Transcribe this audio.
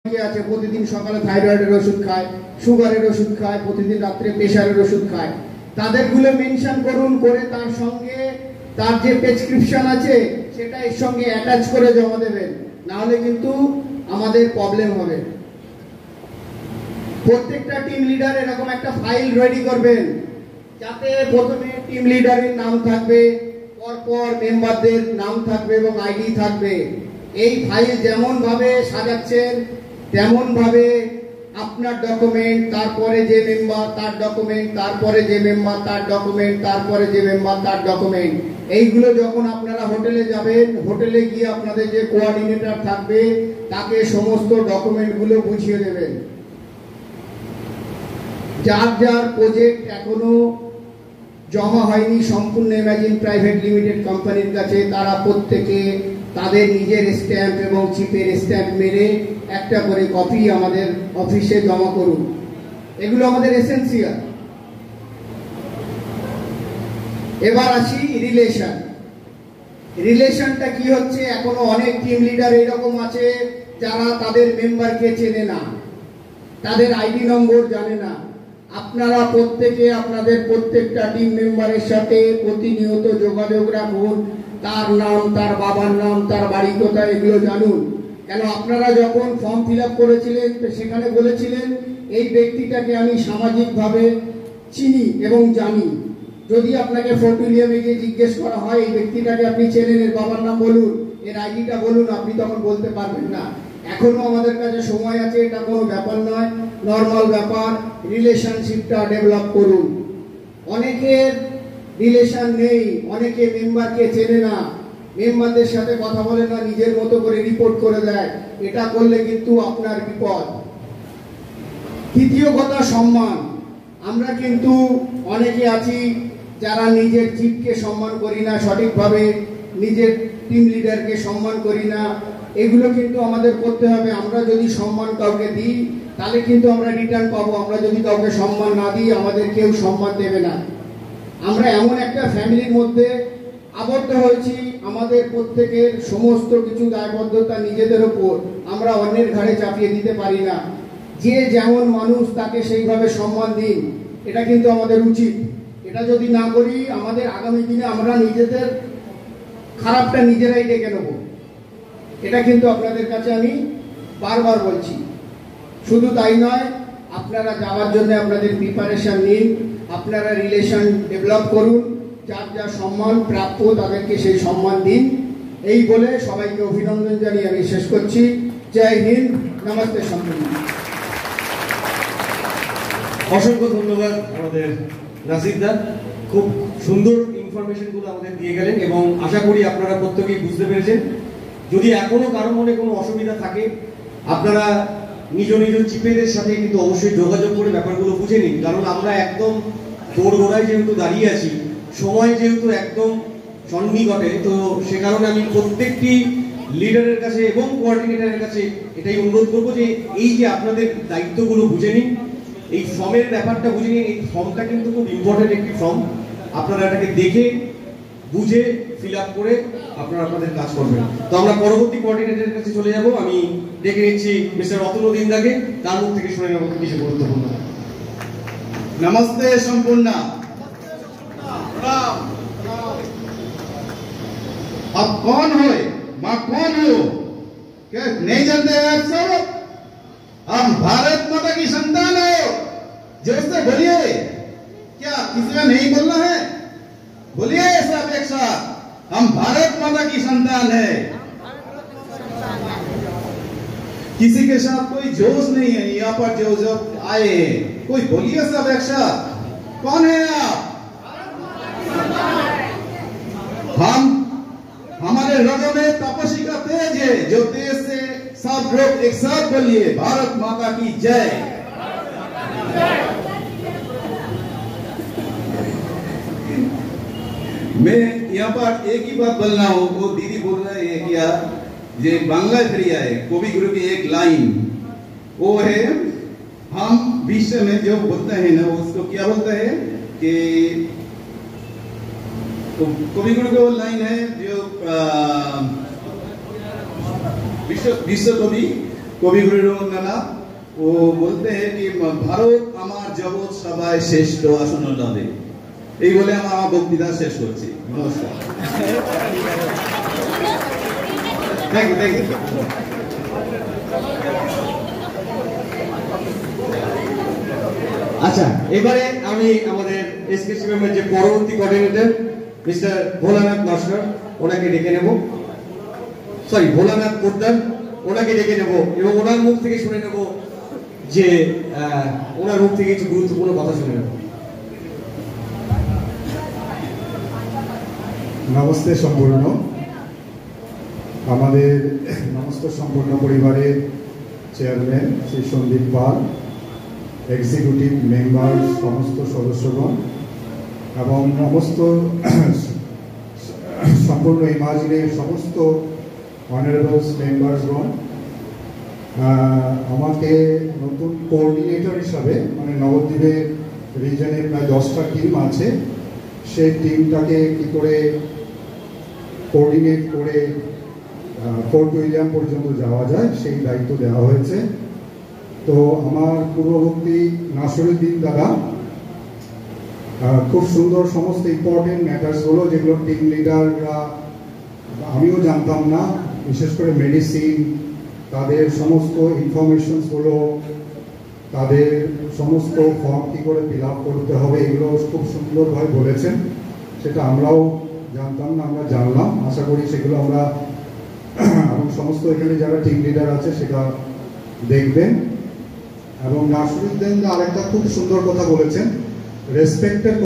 আছে প্রতিদিন সকালে থাইরয়েডের ওষুধ খায়, সুগারের ওষুধ খায়, প্রতিদিন রাত্রে প্রেশারের ওষুধ খায়। তাদেরগুলো মেনশন করুন, করে তার সঙ্গে তার যে প্রেসক্রিপশন আছে সেটা এর সঙ্গে অ্যাটাচ করে জমা দেবেন, না হলে কিন্তু আমাদের প্রবলেম হবে। প্রত্যেকটা টিম লিডার এরকম একটা ফাইল রেডি করবেন, যাতে প্রথমে টিম লিডারের নাম থাকবে, পরপর মেম্বারদের নাম থাকবে এবং আইডি থাকবে। এই ফাইল যেমন ভাবে সাজাচ্ছেন তেমন ভাবে আপনার ডকুমেন্ট, তারপরে যে মেম্বার তার ডকুমেন্ট, তারপরে যে মেম্বার তার ডকুমেন্ট, তারপরে যে মেম্বার তার ডকুমেন্ট, এইগুলো যখন আপনারা হোটেলে যাবেন, হোটেলে গিয়ে আপনাদের যে কোঅর্ডিনেটর থাকবে তাকে সমস্ত ডকুমেন্টগুলো বুঝিয়ে দেবেন। যার যার প্রজেক্ট এখনো জমা হয়নি সম্পূর্ণ ইমাজিন প্রাইভেট লিমিটেড কোম্পানির কাছে, তারা প্রত্যেকে তাদের নিজের স্ট্যাম্প এবং চিপের স্ট্যাম্প মেরে একটা করে কপি আমাদের অফিসে জমা করুন। এগুলো আমাদের এসেন্সিয়াল। এবার আসি রিলেশন। রিলেশনটা কি হচ্ছে? এখনো অনেক টিম লিডার এরকম আছে যারা তাদের মেম্বারকে চেনে না, তাদের আইডি নম্বর জানে না। আপনারা প্রত্যেকে আপনাদের প্রত্যেকটা টিম মেম্বারের সাথে প্রতিনিয়ত যোগাযোগ রাখুন, তার নাম, তার বাবার নাম, তার বাড়ি কোথায়, এগুলো জানুন। কেন আপনারা যখন ফর্ম ফিল আপ করেছিলেন সেখানে বলেছিলেন এই ব্যক্তিটাকে আমি সামাজিকভাবে চিনি এবং জানি। যদি আপনাকে ফোর্টুলিয়ামে গিয়ে জিজ্ঞেস করা হয় এই ব্যক্তিটাকে আপনি চেনেন, এর বাবার নাম বলুন, এর আইডিটা বলুন, আপনি তখন বলতে পারবেন না। এখনো আমাদের কাছে সময় আছে, এটা কোনো ব্যাপার নয়, নর্মাল ব্যাপার। রিলেশনশিপটা ডেভেলপ করুন। অনেকের রিলেশন নেই, অনেকে মেম্বারকে চেনে না, মেম্বারদের সাথে কথা বলে না, নিজের মতো করে রিপোর্ট করে দেয়। এটা করলে কিন্তু আপনার বিপদ। তৃতীয় কথা, সম্মান। আমরা কিন্তু অনেকে আছি যারা নিজের চিফকে সম্মান করি না সঠিকভাবে, নিজের টিম লিডারকে সম্মান করি না। এগুলো কিন্তু আমাদের করতে হবে। আমরা যদি সম্মান কাউকে দিই তাহলে কিন্তু আমরা রিটার্ন পাবো। আমরা যদি কাউকে সম্মান না দিই আমাদের কেউ সম্মান দেবে না। আমরা এমন একটা ফ্যামিলির মধ্যে আবদ্ধ হয়েছি, আমাদের প্রত্যেকের সমস্ত কিছু দায়বদ্ধতা নিজেদের ওপর, আমরা অন্যের ঘাড়ে চাপিয়ে দিতে পারি না। যে যেমন মানুষ তাকে সেইভাবে সম্মান দিন, এটা কিন্তু আমাদের উচিত। এটা যদি না করি আমাদের আগামী দিনে আমরা নিজেদের খারাপটা নিজেরাই ডেকে নেব। এটা কিন্তু আপনাদের কাছে আমি বারবার বলছি। শুধু তাই নয়, আপনারা যাওয়ার জন্য আপনাদের প্রিপারেশন নিন, আপনারা রিলেশন ডেভেলপ করুন, যার যা সম্মান প্রাপ্য তাদেরকে সেই সম্মান দিন। এই বলে সবাইকে অভিনন্দন জানিয়ে আমি শেষ করছি। জয় হিন্দ, নমস্তে সম্পূর্ণ। অসংখ্য ধন্যবাদ আমাদের নাসির দা, খুব সুন্দর ইনফরমেশনগুলো আমাদের দিয়ে গেলেন এবং আশা করি আপনারা প্রত্যেকেই বুঝতে পেরেছেন। যদি এখনো কারো মনে কোনো অসুবিধা থাকে আপনারা নিজ নিজ চিপেদের সাথে কিন্তু অবশ্যই যোগাযোগ করে ব্যাপারগুলো বুঝে নিন, কারণ আমরা একদম দোরগোড়ায় যেহেতু দাঁড়িয়ে আছি, সময় যেহেতু একদম সন্নিকটে, তো সে কারণে আমি প্রত্যেকটি লিডারের কাছে এবং কোঅর্ডিনেটরের কাছে এটাই অনুরোধ করবো যে এই যে আপনাদের দায়িত্বগুলো বুঝে নিন, এই ফর্মের ব্যাপারটা বুঝে নিন। এই ফর্মটা কিন্তু খুব ইম্পর্টেন্ট একটি ফর্ম, আপনারা এটাকে দেখে বুঝে ফিল আপ করে আপনারা আপনাদের কাজ করবেন। তো আমরা পরবর্তী কোঅর্ডিনেটরের কাছে চলে যাব। আমি ডেকে নিচ্ছি মিস্টার অতুলুদ্দিন দাকে, তার মুখ থেকে শুনে নেব কিছু গুরুত্বপূর্ণ। नमस्ते संपूर्णा। अब कौन हो? मां कौन हो? क्या नहीं जानते हैं आप सब? हम भारत माता की संतान हो। जोर से बोलिए। क्या किसी में नहीं बोलना है? बोलिए सब एक साथ, हम भारत माता की संतान है। किसी के साथ कोई जोश नहीं है यहाँ पर जो आए हैं, कोई बोलिए सब एक साथ, कौन है आप? हम हमारे रगों में तपस्या का तेज है, जो तेज से सब लोग एक साथ बोलिए भारत माता की जय। मैं यहाँ पर एक ही बात बोलना हो, वो दीदी बोल रहे हैं क्या ये बांग्ला क्रिया है, कविगुरु की एक लाइन वो है, हम विश्व में जो बोलते हैं ना उसको क्या बोलते हैं कि तो कविगुरु की वो लाइन है जो विश्व कवि कवि गुरु रवींद्रनाथ वो बोलते हैं कि भारत आमार जगत सबाई श्रेष्ठ आसन नदे এই বলে আমার বক্তৃতা শেষ করছি নমস্কার থ্যাংক ইউ আচ্ছা এবারে আমি আমাদের এসকেসিএম এর যে পরবর্তী কোঅর্ডিনেটর মিস্টার ভোলানাথ নস্কর ওনাকে ডেকে নেব সরি ভোলানাথ পোদ্দার ওনাকে ডেকে নেব এবং ওনার মুখ থেকে শুনে নেব যে ওনার মুখ থেকে কিছু গুরুত্বপূর্ণ কথা শুনে নেব নমস্তে সম্পূর্ণ আমাদের নমস্তে সম্পূর্ণ পরিবারের চেয়ারম্যান শ্রী সন্দীপ পাল এক্সিকিউটিভ মেম্বার সমস্ত সদস্যগণ এবং সমস্ত সম্পূর্ণ ইমাজিনের সমস্ত অনারেবলস মেম্বারসগণ আমাকে নতুন কোঅর্ডিনেটর হিসাবে মানে নবদ্বীপের রিজনে প্রায় 10টা টিম আছে সেই টিমটাকে কি করে কোঅর্ডিনেট করে ফোর্ট উইলিয়াম পর্যন্ত যাওয়া যায় সেই দায়িত্ব দেওয়া হয়েছে তো আমার পূর্ববর্তী নাসিরুদ্দিন দাদা খুব সুন্দর সমস্ত ইম্পর্টেন্ট ম্যাটার্সগুলো যেগুলো টিম লিডাররা আমিও জানতাম না বিশেষ করে মেডিসিন তাদের সমস্ত ইনফরমেশনসগুলো তাদের সমস্ত ফর্ম কী করে ফিল আপ করতে হবে এগুলো খুব সুন্দরভাবে বলেছেন সেটা আমরাও জানতাম না আমরা জানলাম আশা করি সেগুলো আমরা এবং সমস্ত এখানে যারা টিম লিডার আছে সেটা দেখবেন এবং নাসিরুদ্দিন আরেকটা খুব সুন্দর কথা বলেছেন রেসপেক্টের